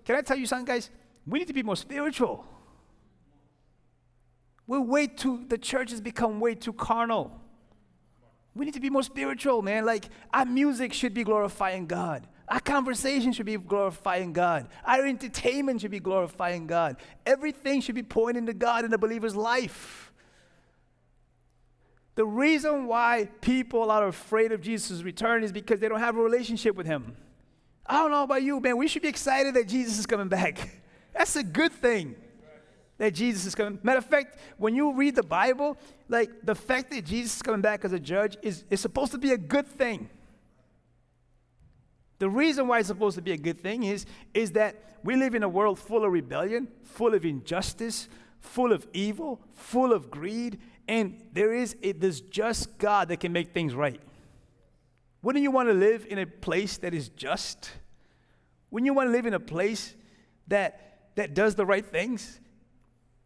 Can I tell you something, guys? We need to be more spiritual. The church has become way too carnal. We need to be more spiritual, man. Like, our music should be glorifying God. Our conversation should be glorifying God. Our entertainment should be glorifying God. Everything should be pointing to God in the believer's life. The reason why people are afraid of Jesus' return is because they don't have a relationship with him. I don't know about you, man. We should be excited that Jesus is coming back. That's a good thing, that Jesus is coming. Matter of fact, when you read the Bible, like, the fact that Jesus is coming back as a judge is supposed to be a good thing. The reason why it's supposed to be a good thing is that we live in a world full of rebellion, full of injustice, full of evil, full of greed, and there is this just God that can make things right. Wouldn't you want to live in a place that is just? Wouldn't you want to live in a place that does the right things?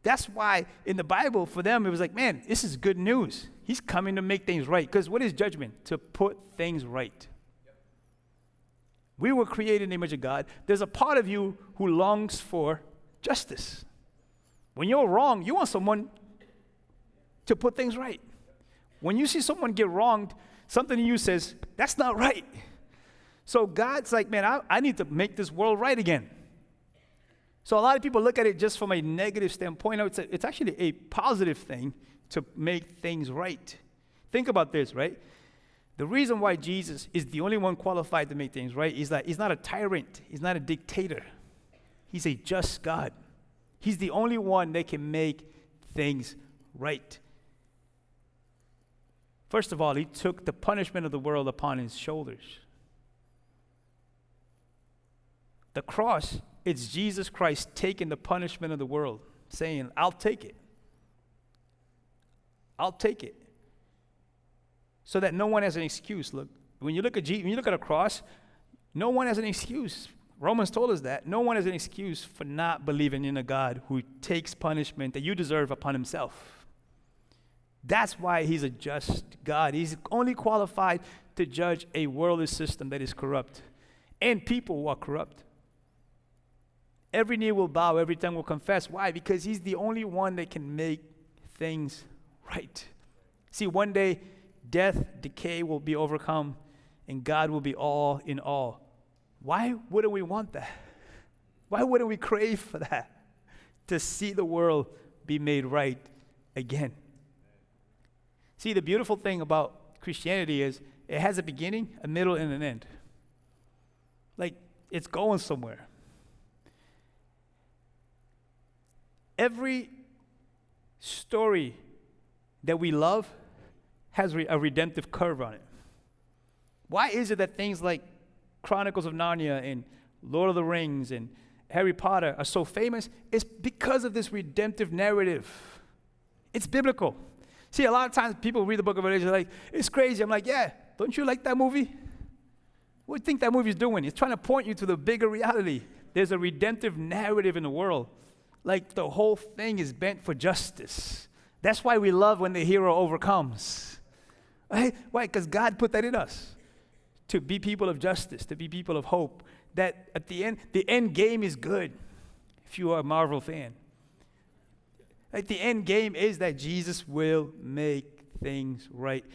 That's why in the Bible, for them, it was like, man, this is good news. He's coming to make things right. Because what is judgment? To put things right. We were created in the image of God. There's a part of you who longs for justice. When you're wrong, you want someone to put things right. When you see someone get wronged, something in you says, that's not right. So God's like, man, I need to make this world right again. So a lot of people look at it just from a negative standpoint. No, it's actually a positive thing to make things right. Think about this, right? The reason why Jesus is the only one qualified to make things right is that he's not a tyrant. He's not a dictator. He's a just God. He's the only one that can make things right. First of all, he took the punishment of the world upon his shoulders. The cross, it's Jesus Christ taking the punishment of the world, saying, I'll take it. I'll take it. So that no one has an excuse. Look, when you look at a cross, no one has an excuse. Romans told us that. No one has an excuse for not believing in a God who takes punishment that you deserve upon himself. That's why he's a just God. He's only qualified to judge a worldly system that is corrupt and people who are corrupt. Every knee will bow, every tongue will confess. Why? Because he's the only one that can make things right. See, one day, death, decay will be overcome, and God will be all in all. Why wouldn't we want that? Why wouldn't we crave for that? To see the world be made right again. See, the beautiful thing about Christianity is it has a beginning, a middle, and an end. Like, it's going somewhere. Every story that we love has a redemptive curve on it. Why is it that things like Chronicles of Narnia and Lord of the Rings and Harry Potter are so famous? It's because of this redemptive narrative. It's biblical. See, a lot of times people read the book of Revelation like, it's crazy. I'm like, yeah, don't you like that movie? What do you think that movie's doing? It's trying to point you to the bigger reality. There's a redemptive narrative in the world. Like, the whole thing is bent for justice. That's why we love when the hero overcomes. Right? Why? Because God put that in us. To be people of justice, to be people of hope. That at the end game is good, if you are a Marvel fan. Like, the end game is that Jesus will make things right.